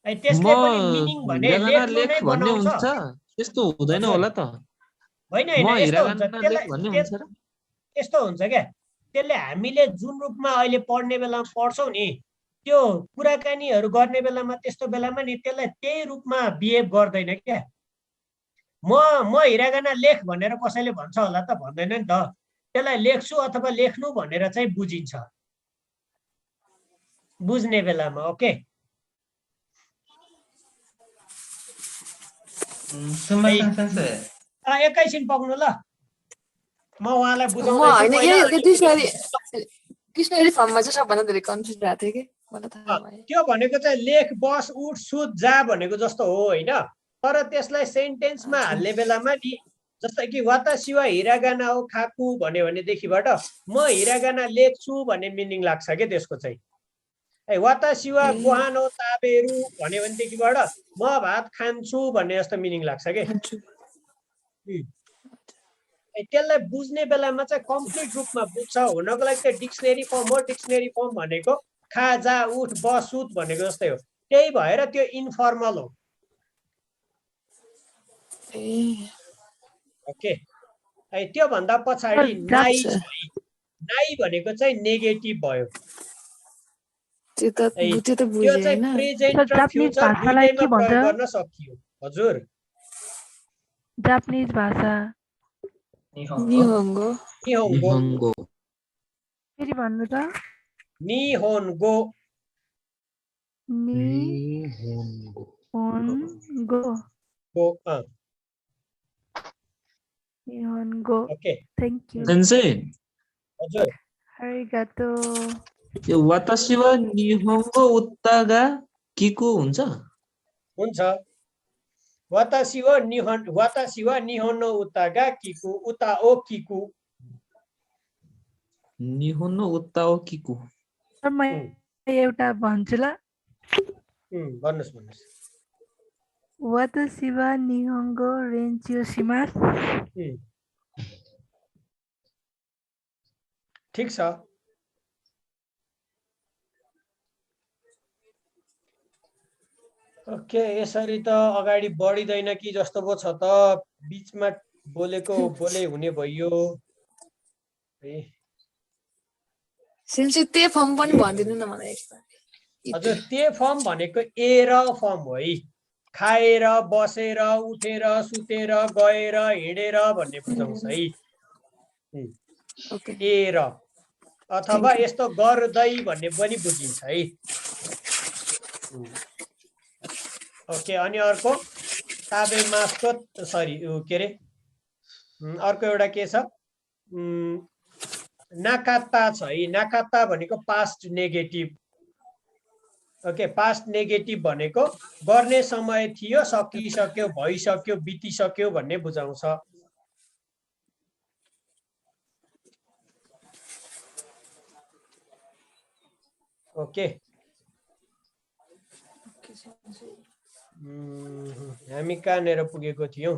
त्यसले पनि मिनिङ भने लेख्नु नै बनाउँछ। त्यस्तो हुँदैन होला त। होइन यस्तो हुन्छ क्या। त्यसले हामीले जुन रूपमा अहिले पढ्ने बेलामा पढ्छौँ नि, त्यो कुराकानीहरू गर्ने बेलामा त्यस्तो बेलामा नि त्यसलाई त्यही रूपमा बिहेभ गर्दैन क्या। म हिरागाना लेख भनेर कसैले भन्छ होला त? भन्दैन नि त। त्यसलाई लेख्छु अथवा लेख्नु भनेर चाहिँ बुझिन्छ बुझ्ने बेलामा। ओके, एकैछिन पक्नु ल, म उहाँलाई बुझाउँदैछु। डिक्सनरी फर्ममा चाहिँ सबभन्दा धेरै कन्फ्युज भएको थियो कि मलाई थाहा भयो। त्यो भनेको चाहिँ लेख, बस, उठ, सुत, जा भनेको जस्तो हो हैन? तर त्यसलाई सेन्टेन्समा हाल्ने बेलामा नि, जस्तै कि वातासी वा हिरागाना हो खाकु भन्यो भनेदेखिबाट म हिरागाना लेख्छु भन्ने मिनिङ लाग्छ के त्यसको चाहिँ। वातासी वा गोहान हो ताबेरु भन्यो भनेदेखिबाट म भात खान्छु भन्ने जस्तो मिनिङ लाग्छ के। त्यसलाई बुझ्ने बेलामा चाहिँ कम्प्लिट रूपमा बुझ्छ हुनको लागि चाहिँ डिक्सनरी फर्म हो। डिक्सनरी फर्म भनेको खा, जा, उठ, बस, सुत भनेको जस्तै हो। त्यही भएर त्यो इन्फर्मल हो। ओके, त्यो भन्दा पछाडि नाइ नाइ भनेको चाहिँ नेगेटिभ भयो। त्यो चाहिँ प्रेजेन्ट र फ्युचर दुईटैमा प्रयोग गर्न सकियो। हजुर, जापानिज भाषा निहोन्गो। फेरि भन्नु त। निहोन्गो। निहोन्गो। Okay, thank you. हजुर, आरिगातो। यो वातासी वा निहोन्गो उता गा किकु हुन्छ? हुन्छ। वातासी वा निहोन्नो उता गा किकु, उता ओ किकु। निहोन्नो उता ओ किकु। म एउटा भन्छु ल। भन्नुस्। वातासी वा निहोन्गो रेन्चियो शिमासु। ठिक छ। ओके, यसरी त अगाडि बढिँदैन कि जस्तो पो छ त। बिचमा बोलेको बोले हुने भयो। त्यो फर्म पनि भनिदिनु न मलाई एकपल्ट। हजुर, त्यो फर्म भनेको ए र फर्म हो है। खाएर, बसेर, उठेर, सुतेर, गएर, हिँडेर भन्ने बुझाउँछ है। ए र अथवा यस्तो गर्दै भन्ने पनि बुझिन्छ है। ओके, अनि अर्को ताबेमासको सरी के अरे अर्को एउटा के छ नाकाता छ है। नाकाता भनेको past negative. Okay, past negative भनेको गर्ने समय थियो, सकिसक्यो, भइसक्यो, बितिसक्यो भन्ने बुझाउँछ। ओके, हामी कहाँनिर पुगेको थियौँ?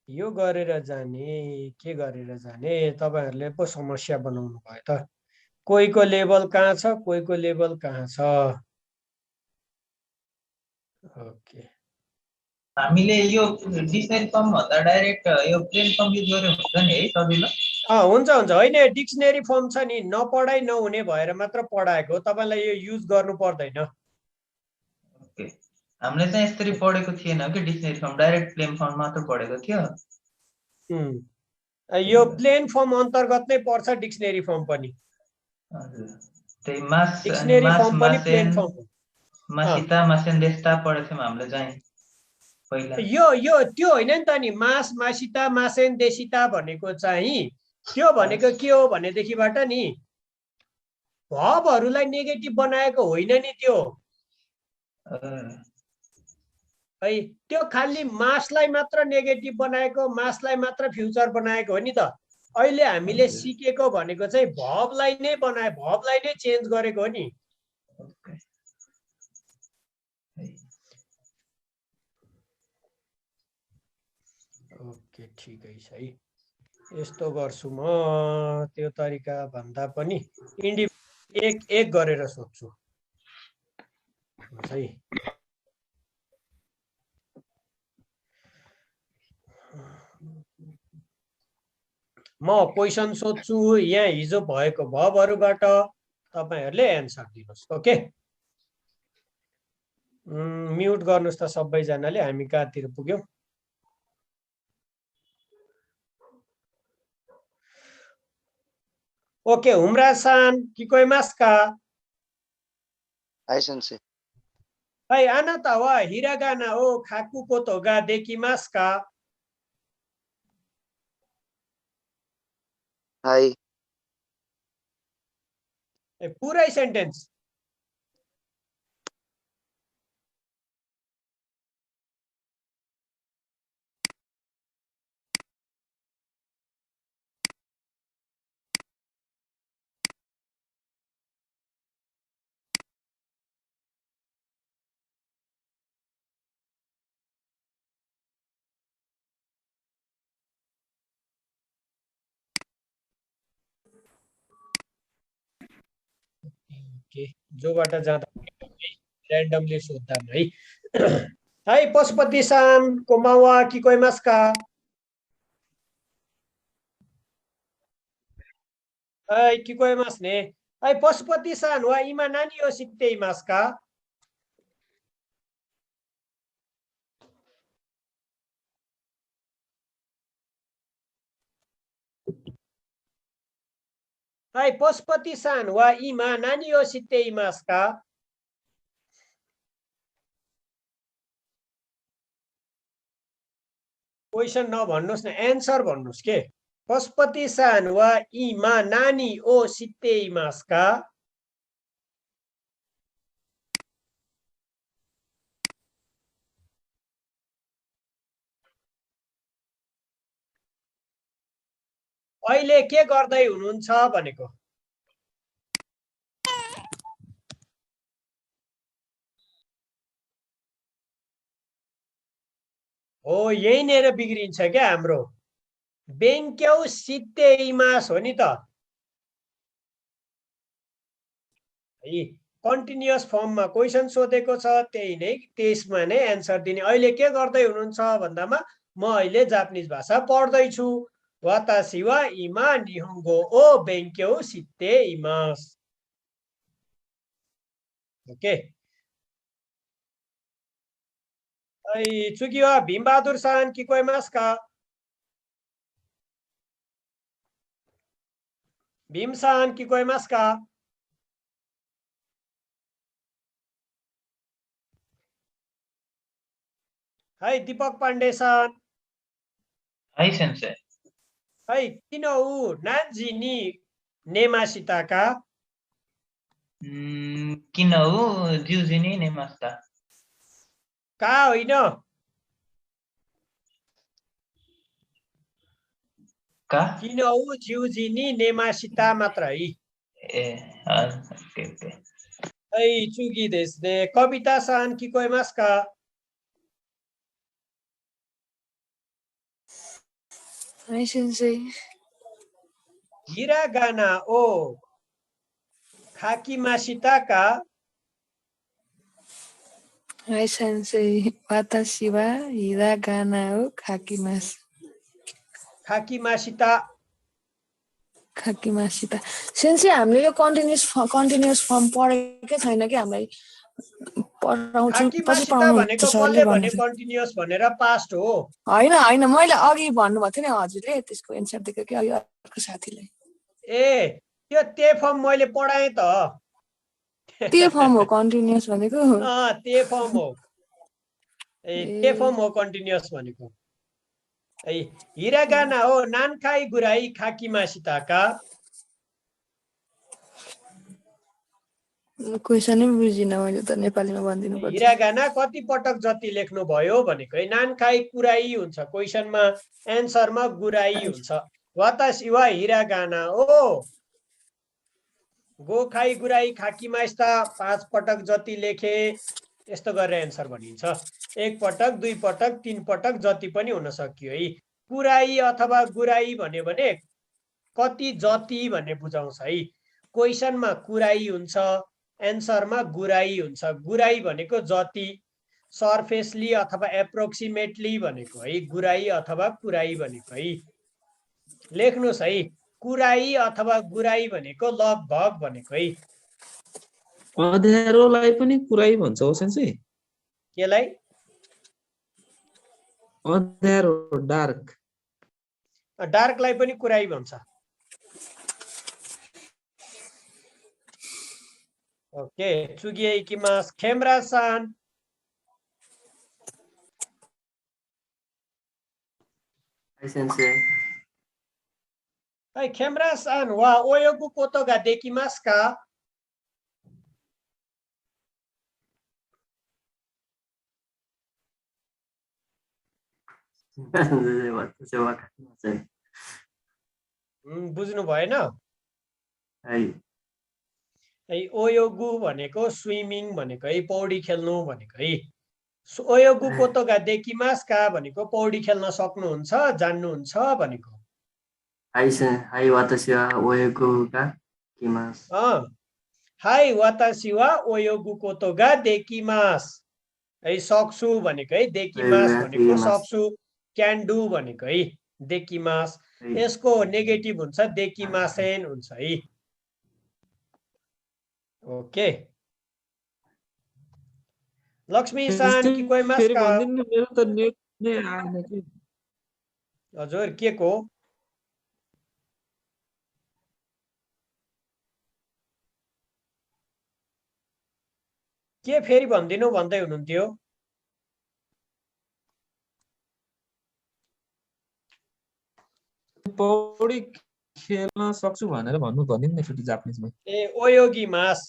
यो गरेर जाने के गरेर जाने, तपाईहरुले पो समस्या बनाउनु भयो त। कोहीको लेभल कहाँ छ, कोहीको लेभल कहाँ छ। ओके, हामीले यो डिक्सनरी फर्म भन्दा डाइरेक्ट यो प्लेन फर्म युज गरे हुन्छ नि है सजिलो? हुन्छ हुन्छ। होइन, डिक्सनरी फर्म छ नि, नपढाइ नहुने भएर मात्र पढाएको, तपाईलाई यो युज गर्नु पर्दैन। ओके, हामीले चाहिँ यसरी पढेको थिएन कि dictionary form, direct plain form मात्र पढेको थियो। यो प्लेन फर्म अन्तर्गत नै पर्छ डिक्सनरी फर्म पनि। हजुर, त्यही मास डिक्सनरी फर्म पनि प्लेन फर्म। मासिता मासेन्देस्ता पढेको थियौँ हामीले चाहिँ पहिला। यो त्यो होइन नि त नि, मास मासिता मासेन्देसिता भनेको चाहिँ त्यो भनेको के हो भनेदेखिबाट नि भर्बहरूलाई नेगेटिभ बनाएको होइन नि त्यो है। त्यो खाली मासलाई मात्र नेगेटिभ बनाएको, मासलाई मात्र फ्युचर बनाएको हो नि त। अहिले हामीले सिकेको भनेको चाहिँ भर्बलाई नै बनाए, भर्बलाई नै चेन्ज गरेको हो नि। ओके, ठिकै छ है। यस्तो गर्छु म, त्यो तरिका भन्दा पनि एक गरेर सोध्छु है। म क्वेसन सोध्छु यहाँ हिजो भएको भर्बहरुबाट, तपाईहरुले एन्सर दिनुस्। ओके, म्युट गर्नुस् त सबैजनाले। हामी कहाँतिर पुग्यौं? ओके, हुमरासान किकोइमास्का? हाई सेन्से। हाई, आनाता वा हिरागाना ओ खाकु कोतो गा देकिमास्का? हाई। पुरै सेन्टेन्स। जोबाट जाँदा र्यान्डमली सोध्दा है। हाई पशुपति-सान कोमावा किकोइमास्का? हाई किकोइमास ने। हाई पशुपति-सान वा इमा नानी ओ सित्तेइमास्का? हाई पशुपति-सान वा इमा नानी ओ सित्तेइमास्का? क्वेसन नभन्नुस् न, एन्सर भन्नुस् के। पशुपति-सान वा इमा नानी ओ सित्तेइमास्का? अहिले के गर्दै हुनुहुन्छ भनेको। हो, यहीँनिर बिग्रिन्छ क्या हाम्रो। बेङ्क्यौ सित्तेइमास हो नि त है। कन्टिन्युअस फर्ममा क्वेसन सोधेको छ, त्यही नै त्यसमा नै एन्सर दिने। अहिले के गर्दै हुनुहुन्छ भन्दामा म अहिले जापानिज भाषा पढ्दैछु। वातासी वा इमा निहोङ्गो ओ बेङ्क्यौ सित्तेइमास। ओके, चुकी वा भीमबहादुर सान किकोइमास्का? भीम-सान聞こえますか? हाई दीपक पाण्डे-सान. हाई सेन्से. हाई किन ऊ नान्जी नि नेमासिता का? किन ऊ ज्यूजी नि नेमासिता. का होइन. का? किन ऊ ज्यूजी नि नेमासिता मात्र है. ए ओके ओके. हाई चुगी देश ने कविता-सान 聞こえますか? Hi, Sensei. Hiragana o kakimashita ka? Hi, Sensei. Watashi wa hiragana o kakimasu. Kakimashita. Kakimashita. Sensei, हामीले यो कन्टिन्युअस फर्म पढेकै छैन कि हामीलाई पढाउँछु पछि पढाउनुहुन्छ सरले भन्नु. कन्टिन्युअस भनेर पास्ट हो. हैन मैले अघि भन्नुभएको थियो नि हजुरले त्यसको एन्सर दिएको कि अघि अर्को साथीले. ए त्यो फर्म मैले पढाएँ त. त्यो फर्म हो कन्टिन्युअस भनेको. त्यो फर्म हो. त्यो फर्म हो कन्टिन्युअस भनेको. हिरागाना हो नानखाई गुराई खाकीमासिता का? क्वेशनै बुझिन मैले त नेपालीमा भनिदिनु पर्छ. हिरागाना कति पटक जति लेख्नु भयो भनेको है नानखाई कुराई हुन्छ क्वेशनमा एन्सरमा गुराई हुन्छ. वातासी वा हिरागाना हो गोखाई गुराई खाकीमासिता 5 पटक जति लेखे यस्तो गरेर एन्सर भनिन्छ. 1 पटक 2 पटक 3 पटक जति पनि हुन सक्यो है. कुराई अथवा गुराई भन्यो भने कति जति भन्ने बुझाउँछ है. क्वेशनमा कुराई हुन्छ एन्सरमा गुराई हुन्छ. गुराई भनेको जति सरफेसली अथवा एप्रोक्सिमेटली भनेको है. गुराई अथवा कुराई भनेको है. लेख्नुस् है कुराई अथवा गुराई भनेको लगभग भनेको है. अँध्यारोलाई पनि कुराई भन्छ हो सेन्से? केलाई? अँध्यारो डार्क. डार्कलाई पनि कुराई भन्छ. ओके चुगिए इकिमास. खेमरा-सान. हाई सेन्से. हाई खेमरा-सान वा ओयोगु कोतो गा देकिमासु का? बुझ्नु भएन? ओयोगु भनेको स्विमिङ भनेको है पौडी खेल्नु भनेको है. ओयोगु कोतोगा देकिमास का भनेको पौडी खेल्न सक्नुहुन्छ जान्नुहुन्छ भनेको. हाई वातासी वा ओयोगु गा देकिमासु. हाई वातासी वा ओयोगु कोतोगा देकिमासु. है सक्छु भनेको है. देकिमास भनेको सक्छु क्यान डु भनेको है. देकिमास. यसको नेगेटिभ हुन्छ देकिमासेन हुन्छ है. ओके लक्ष्मी-सान किकोइमासु का? मेरो त नेट नै आएन कि. हजुर के को? के फेरि भन्दिनु भन्दै हुनुहुन्थ्यो? पौडी खेल्न सक्छु भनेर भन्नु भनिन् न फेरि जापानिजमा. ए ओयोगिमास.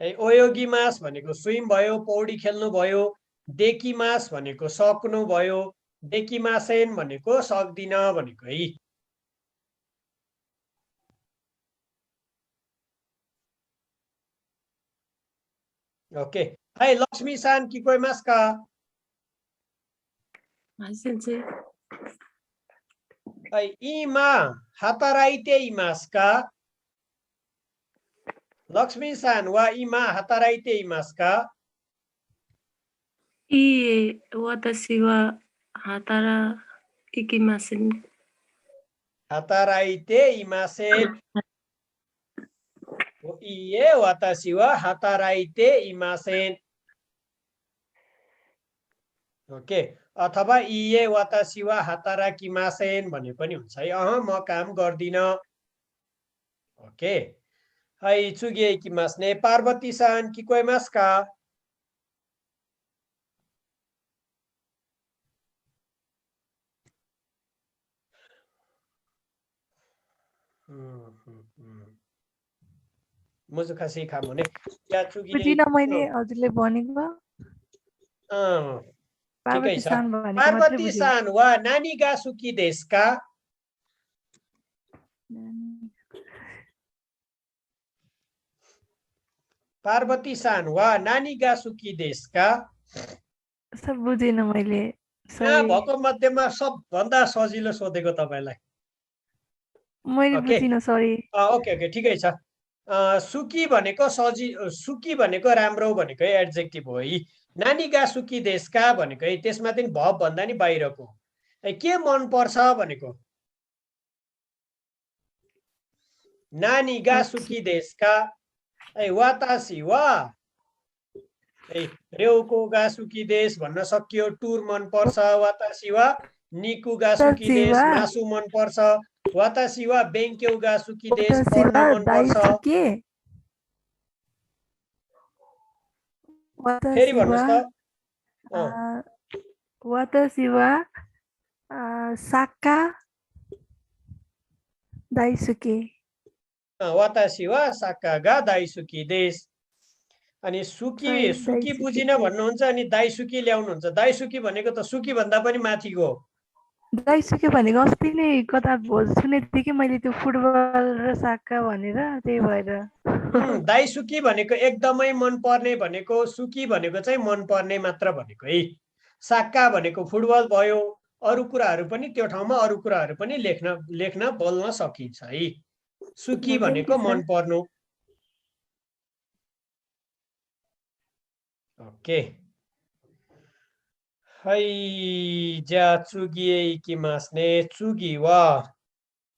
ओयोगिमास भनेको स्विम भयो पौडी खेल्नु भयो. देकिमास भनेको सक्नु भयो. देकिमासेन भनेको सक्दिन भनेको है. ओके हाई लक्ष्मी-सान किकोइमासु का? इमा हाताराइते इमासु का? लक्ष्मी-सान वा इमा हाताराइते इमासु का? वातासी वा हातारा इकिमासेन. हाताराइते इमासेन. इए वातासी वा हाताराइते इमासेन. ओके अथवा इए वातासी वा हातारा किमासेन भने पनि हुन्छ है। म काम गर्दिन। ओके है चुगे किमास्ने पार्वती सान किकोइमास का मुझ खासै खाम भने या चुगी बुझिन मैले हजुरले भनेको ठिकै छ। पार्वती सान वा नानी गासुकी देशका पार्वती सान वा नानी गासुकी देशका सब बुझिन मैले यहाँ भएको मध्येमा सबभन्दा सजिलो सोधेको तपाईलाई। मैले बुझिन सरी। ओके ओके ठिकै छ। सुकी भनेको सुकी भनेको राम्रो भनेको एडजेक्टिभ हो है। नानी गासुकी देशका भनेको है त्यसमा चाहिँ भव भन्दा नि बाहिरको के मन पर्छ भनेको नानी गासुकी देशका वातासी वा रेउको गासुकी देश भन्न सकियो। टुर मन पर्छ वातासी वा निकु गासुकी देश मासु मन पर्छ वातासी वा बेङ्क्यौ गासुकी देश पढ्न मन पर्छ। फेरि भन्नुस् त वातासी वा साका दाइसुके वातासी वा साका गा दाइसुकी देश। अनि सुकी सुकी बुझिन भन्नुहुन्छ अनि दाइसुकी ल्याउनुहुन्छ। दाइसुकी भनेको त सुकी भन्दा पनि माथिको। दाइसुके भनेको अस्ति नै कता सुनेको थिएँ कि मैले त्यो फुटबल र साका भनेर त्यही भएर। दाइसुकी भनेको एकदमै मन पर्ने भनेको सुकी भनेको चाहिँ मन पर्ने मात्र भनेको है। साक्का भनेको फुटबल भयो। अरू कुराहरू पनि त्यो ठाउँमा अरू कुराहरू पनि लेख्न बोल्न सकिन्छ है। सुकी भनेको मन पर्नु। ओके है ज्या चुगिए इकिमास्ने चुगी वा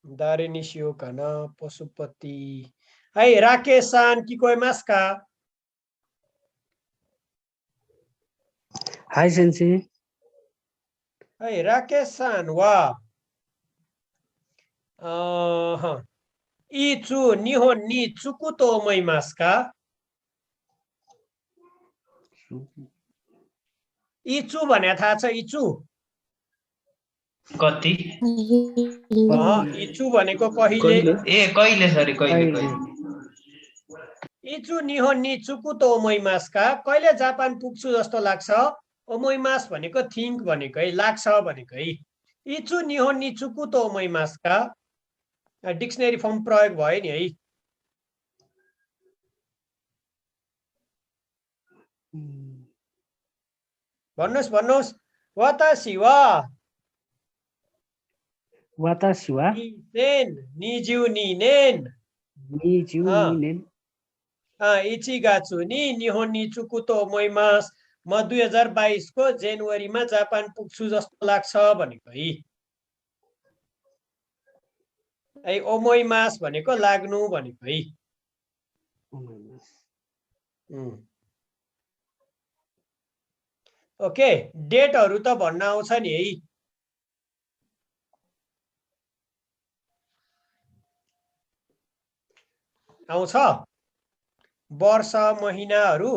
दारे निशियो kana पशुपति है राकेश सान किकोइमास का हाय सेन्सी है राकेश सान वा इचु निहोन नि चुकुतो मैमास का इचु भने थाहा छ इचु कति इचु भनेको कहिले कहिले सरी कहिले इचु निहो नि चुकुतो ओमोइमासका कहिले जापान पुग्छु जस्तो लाग्छ। ओमोइमास भनेको थिंक भनेको है लाग्छ भनेको है। इचु निहो नि चुकुतो ओमोइमासका डिक्सनरी फर्म प्रयोग भयो नि है। भन्नुस् वातासी वा वातासी वा नेन निजु नि नेन निजु नि नेन इचिगाछु नि निहो नि चुकुतो ओमोइमास म 2022 को जनवरीमा जापान पुग्छु जस्तो लाग्छ भनेको है। ओमोइमास भनेको लाग्नु भनेको है। ओके डेटहरु त भन्न आउँछ नि है। आउँछ वर्ष महिनाहरु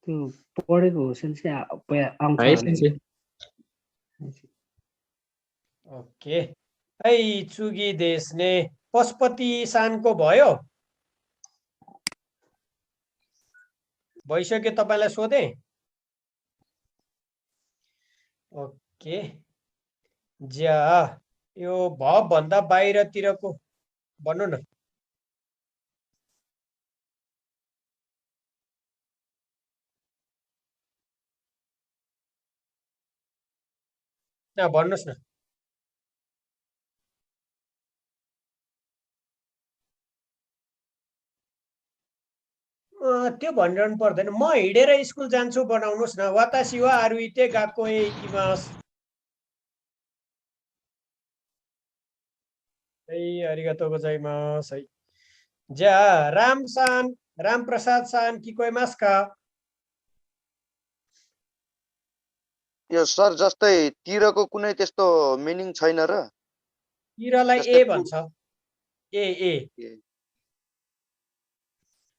त्यो पढेको हो सेन्सी आउँछ। ओके है चुगी देशने पशुपति सानको भयो भइसक्यो तपाईलाई सोधे। ओके ज्या यो भव भन्दा बाहिरतिरको भन्नु न। भन्नुस् न। त्यो भनिरहनु पर्दैन म हिडेर स्कुल जान्छु बनाउनुस् न। वातासी वा आरुइते गाको इकिमास अरिगातो गोजाइमास है। ज्या राम प्रसाद सान किकोइमास का यो सर जस्तै तिरको कुनै त्यस्तो मिनिङ छैन र? तिरलाई जस्तै ए भन्छ।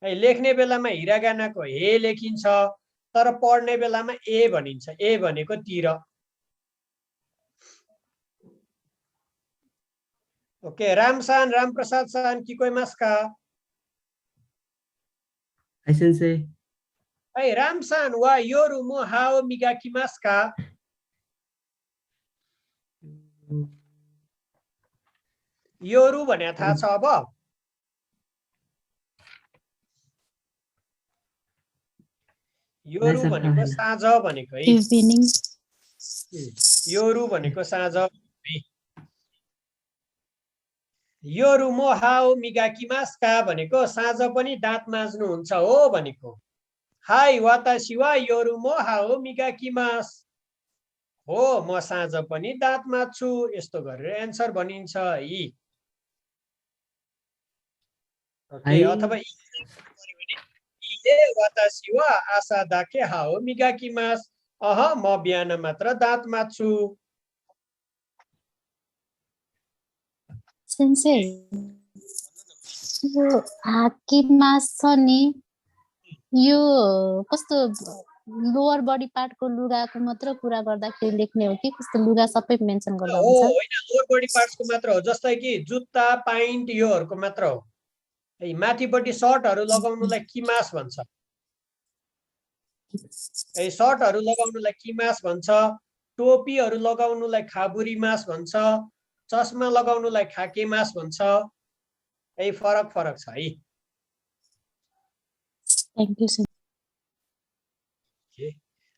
ए लेख्ने बेलामा हिरागानाको हे लेखिन्छ, तर पढ्ने बेलामा ए भनिन्छ। ए भनेको तिर। ओके, रामसान, रामप्रसाद सान, किकोइमास्का? हाई सेन्से। रामसान वा योरु मो हाओ मिगाकिमास्का? योरु भने थाहा छ अब? योरु भनेको साँझ भनेको है। योरु भनेको साँझ। योरु मो हाओ मिगाकिमास्का भनेको साँझ पनि दाँत माझ्नुहुन्छ हो भनेको। हाई वातासी वा योरु मो हाओ मिगाकिमास। हो, म साँझ पनि दाँत माझ्छु, यस्तो गरेर एन्सर भनिन्छ है। ओके, अथवा वातासी वा आशा दाके हाओ मिगाकिमास। म बिहान मात्र दाँत माझ्छु। सेन्से, यो हाकिमास छ नि, यो कस्तो लोअर बडी पार्टको लुगाको मात्र कुरा गर्दाखेरि लेख्ने हो कि कस्तो लुगा सबै मेन्सन गर्दा हुन्छ? होइन, लोअर बडी पार्ट्सको मात्र हो। जस्तै कि जुत्ता, पाइन्ट योहरूको मात्र हो। माथिपट्टि सर्टहरू लगाउनुलाई किमास भन्छ। सर्टहरू लगाउनुलाई किमास भन्छ। टोपीहरू लगाउनुलाई खाबुरीमास भन्छ। चस्मा लगाउनुलाई खाकेमास भन्छ। फरक फरक छ है।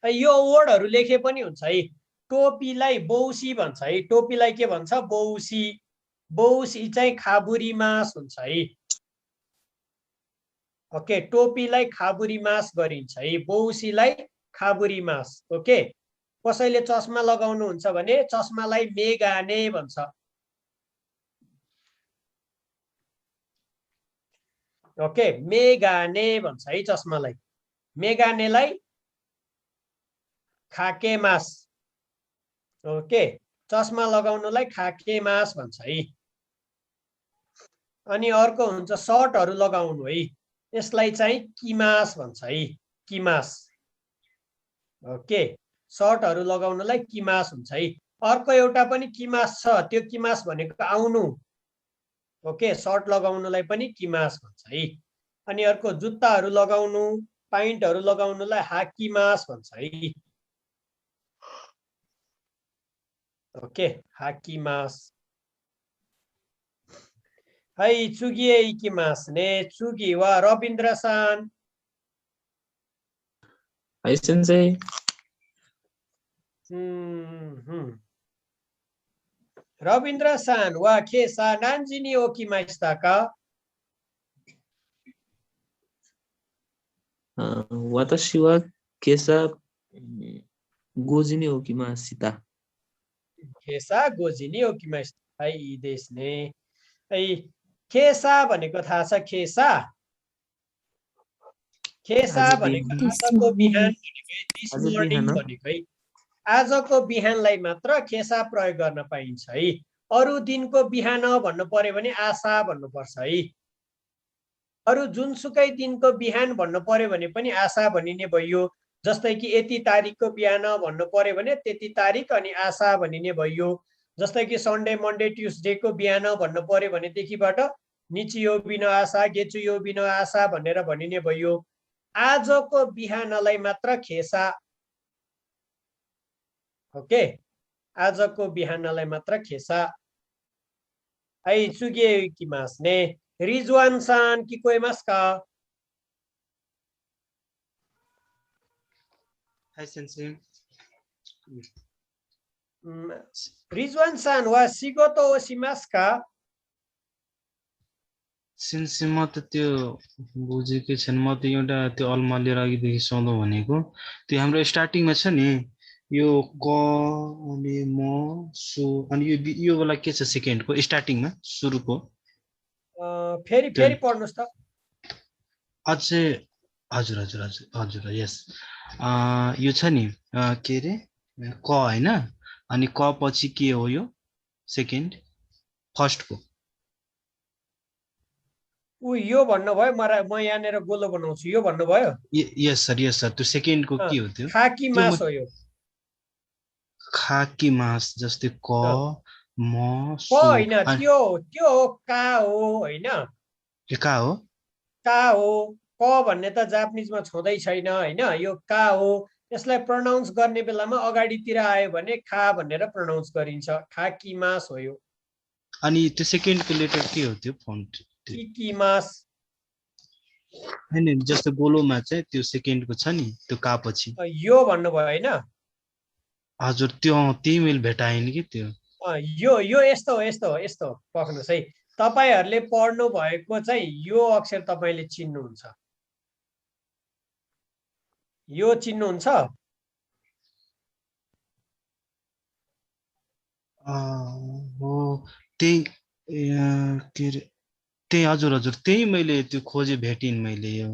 यो वर्डहरू लेखे पनि हुन्छ है। टोपीलाई बौसी भन्छ है। टोपीलाई के भन्छ? बौसी। बौसी चाहिँ खाबुरीमास हुन्छ है। ओके, टोपीलाई खाबुरीमास गरिन्छ है। बौसीलाई खाबुरीमास। ओके, कसैले चस्मा लगाउनुहुन्छ भने चस्मालाई मेगाने भन्छ। ओके, मेगाने भन्छ है चस्मालाई। मेगानेलाई खाकेमास। ओके, चस्मा लगाउनुलाई खाकेमास भन्छ है। अनि अर्को हुन्छ सर्टहरू लगाउनु है, यसलाई चाहिँ किमास भन्छ है। किमास। ओके, सर्टहरू लगाउनुलाई किमास हुन्छ है। अर्को एउटा पनि किमास छ, त्यो किमास भनेको आउनु। ओके, सर्ट लगाउनुलाई पनि किमास भन्छ है। अनि अर्को जुत्ताहरू लगाउनु, पाइन्टहरू लगाउनुलाई हाकिमास भन्छ है। ओके, हाकिमास। है चुगिए इकिमास ने चुगी वा रविन्द्र सान? हाई सेन्से। रविन्द्र सान वा केसा नान्जिनी ओकिमास्ता का? वातासी वा केसा गोजिनी ओकिमासिता? केसा गोजिनी ओकिमास्ता। है यी देश ने। है केसा भनेको थाहा छ? खेसा। खेसा भनेको आजको बिहान भनेको, दिस मर्निङ भनेको है। आजको बिहानलाई मात्र खेसा प्रयोग गर्न पाइन्छ है। अरू दिनको बिहान भन्नु पर्यो भने आशा भन्नुपर्छ है। अरू जुनसुकै दिनको बिहान भन्नु पर्यो भने पनि आशा भनिने भयो। जस्तै कि यति तारिकको बिहान भन्नु पर्यो भने त्यति तारिक अनि आशा भनिने भयो। जस्तै कि सन्डे, मन्डे, ट्युसडेको बिहान भन्नु पर्यो भनेदेखिबाट निचियो बिन आशा, गेचुयो बिन आशा भनेर भनिने भयो। आजको बिहानलाई मात्र खेसा। ओके, आजको बिहानलाई मात्र खेसा। है चुगे किमास ने रिजवान सान कि कोई मस्का? हाई सेन्से। रिजवान सान वा सिगोतो ओसिमास्का? सेन्से म त त्यो बुझेकै छैन। म त एउटा त्यो अलमा लिएर अघिदेखि सोधौँ भनेको, त्यो हाम्रो स्टार्टिङमा छ नि यो क अनि म सु अनि यो वाला के छ सेकेन्डको स्टार्टिङमा सुरुको? फेरि पढ्नुस् त। अझै हजुर हजुर हजुर हजुर यस यो छ नि के रे क हैन अनि क पछि के हो यो सेकेन्ड फर्स्टको यो भन्नुभयो म यहाँनिर गोलो बनाउँछु यो भन्नुभयो यस सर त्यो सेकेन्डको के हो त्यो खाकी मास हो यो खाकी मास जस्तै क म प हैन त्यो त्यो हो का हो हैन का हो क भन्ने त जापानिजमा छँदै छैन हैन यो का हो यसलाई प्रोनाउन्स गर्ने बेलामा अगाडितिर आयो भने खा भनेर प्रोनाउन्स गरिन्छ खाकी मास हो यो अनि त्यो सेकेन्डको लेटर के हो त्यो फन्ट किकी मास हैन जस्तो गोलोमा चाहिँ त्यो सेकेन्डको छ नि त्यो का पछि यो भन्नुभयो हैन हजुर त्यो त्यही मैले भेटाएन कि त्यो यो यस्तो पक्नुस् है तपाईहरुले पढ्नु भएको चाहिँ यो अक्षर तपाईले चिन्नुहुन्छ यो चिन्नुहुन्छ हो त्यही त्यही हजुर त्यही मैले त्यो खोजे भेटिन मैले यो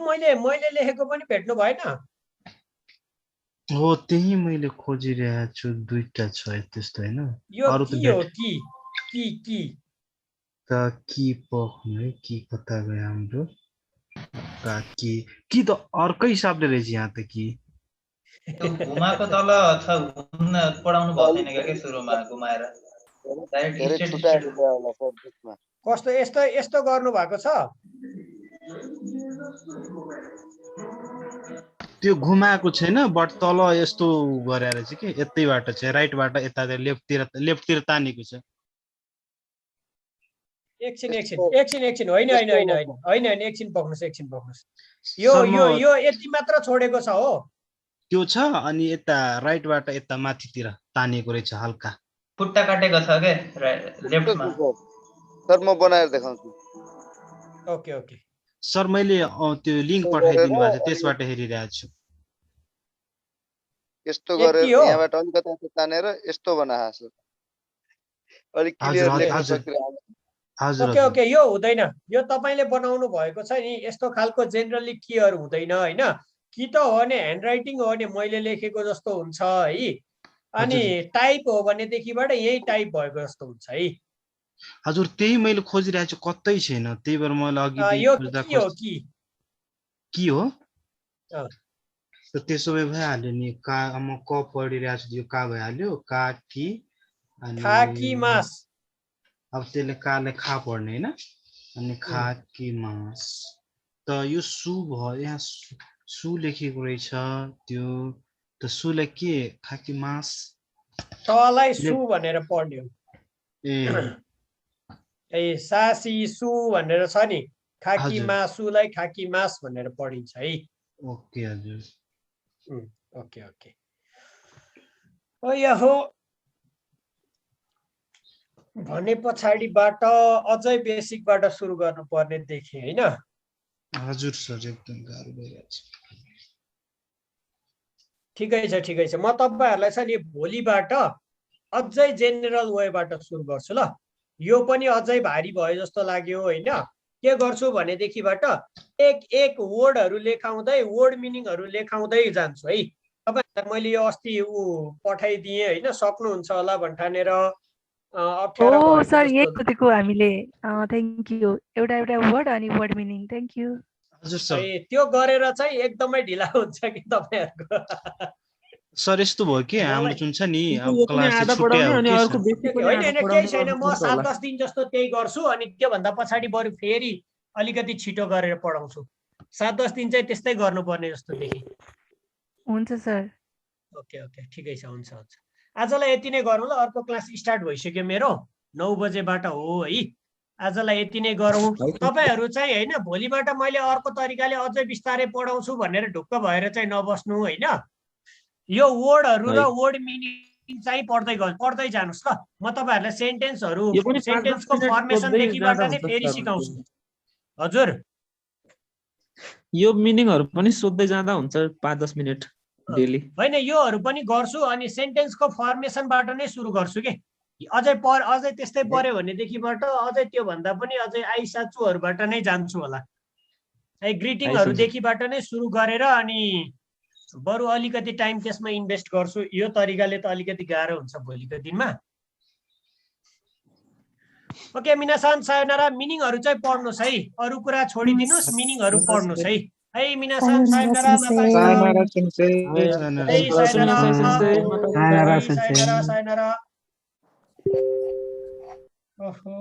मैले लेखेको पनि भेट्नु भएन हो त्यही मैले खोजिरहेको छु दुईटा छ त्यस्तो हैन अरु त की त की पख्नु है की कता गयो हाम्रो की त अर्कै शब्द रहेछ यहाँ त की घुमाको तल छ घुम्न पढाउनु भएको छैन के सुरुमा घुमाएर कस्तो यस्तो गर्नु भएको छ त्यो घुमाएको छैन बट तल यस्तो गरेर चाहिँ के यतैबाट चाहिँ राइटबाट यता लेफ्टतिर तानेको छ एकछिन हैन एकछिन पक्नुस् यो यति मात्र छोडेको छ हो त्यो छ अनि यता राइटबाट यता माथितिर तानेको रहेछ हल्का खुट्टा काटेको छ के लेफ्टमा सर म बनाएर देखाउँछु ओके सर मैले त्यो लिंक पठाइदिनु भएको छ त्यसबाट हेरिरहेको छु यस्तो गरेर यहाँबाट अलिकति तानेर यस्तो बनाहा सर अलि क्लियर लेख्न सकिरहेको ओके यो हुँदैन यो तपाईले बनाउनु भएको छ नि यस्तो खालको जेनरली कीहरु हुँदैन हैन कि त हो भने ह्यान्डराइटिङ हो भने मैले लेखेको जस्तो हुन्छ है अनि टाइप हो भने देखिबाट यही टाइप भएको जस्तो हुन्छ है हजुर त्यही मैले खोजिरहेको छु कतै छैन त्यही भएर मैले अघि यो खोज्दा की हो त्यसो भए भइहाल्यो नि का म क पढिरहेको छु यो का भइहाल्यो का की अनि खाकी मास अब त्यसले काले खा पढ्ने हैन अनि खाकी मास त यो सु भयो यहाँ सु लेखेको रहेछ त्यो त सुले के खाकी मास तलाई सु भनेर पढ्यो ए सासी सु भनेर छ नि खाकी मासुलाई खाकी मास भनेर पढिन्छ है ओके हजुर ओके हो भने पछाडीबाट अझै बेसिकबाट सुरु गर्नुपर्ने देखे हैन हजुर सर एकदम गाह्रो भइरहेछ ठिकै छ म तपाईहरुलाई चाहिँ नि भोलिबाट अझै जेनरल वेबाट सुरु गर्छु ल यो पनि अझै भारी भयो जस्तो लाग्यो हैन के गर्छु भने देखिबाट एक वर्डहरु लेखाउँदै वर्ड मिनिङहरु लेखाउँदै जान्छु है तपाईहरुलाई मैले यो अस्ति पठाइदिए हैन सक्नुहुन्छ होला भन्ठानेर अप्ठ्यारो हो सर यही खोजेको हामीले थ्यांक यू एउटा वर्ड अनि वर्ड मिनिङ थ्यांक यू हजुर सर त्यो गरेर चाहिँ एकदमै ढिला हुन्छ कि तपाईहरुको सर यस्तो भयो कि हाम्रो जुन छ नि अब क्लास छुट्यायो अनि अर्को हैन केही छैन म 7-10 दिन जस्तो त्यही गर्छु अनि त्यो भन्दा पछाडी बरु फेरि अलिकति छिटो गरेर पढाउँछु 7-10 दिन चाहिँ त्यस्तै गर्नुपर्ने जस्तो देखि हुन्छ सर ओके ठिकै छ हुन्छ आजलाई यति नै गरौँ ल अर्को क्लास स्टार्ट भइसक्यो मेरो 9 बजेबाट हो है आजलाई यति नै गरौँ तपाईहरु चाहिँ हैन भोलिबाट मैले अर्को तरिकाले अझै बिस्तारै पढाउँछु भनेर ढुक्क भएर चाहिँ नबस्नु हैन यो वर्डहरु र वर्ड मिनिङ चाहिँ पढ्दै जानुस् ल म तपाईहरुलाई सेन्टेन्सको फर्मेसन देखिबाट नै फेरि सिकाउँछु हजुर यो मिनिङहरु पनि सोध्दै जाँदा हुन्छ 5-10 मिनेट डेली हैन योहरु पनि गर्छु अनि सेन्टेन्सको फर्मेसनबाट नै सुरु गर्छु के अझै त्यस्तै पर्यो भने देखिबाट अझै त्यो भन्दा पनि अझै आइसाचुहरुबाट नै जान्छु होला है ग्रीटिङहरु देखिबाट नै सुरु गरेर अनि बरु अलिकति टाइम त्यसमा इन्भेस्ट गर्छु। यो तरिकाले त अलिकति गाह्रो हुन्छ भोलिको दिनमा। ओके मिनासान सायोनारा। मिनिङहरू चाहिँ पढ्नुहोस् है, अरू कुरा छोडिदिनुहोस्, मिनिङहरू पढ्नुहोस् है। है मिनासान सायोनारा सायोनारा। ओहो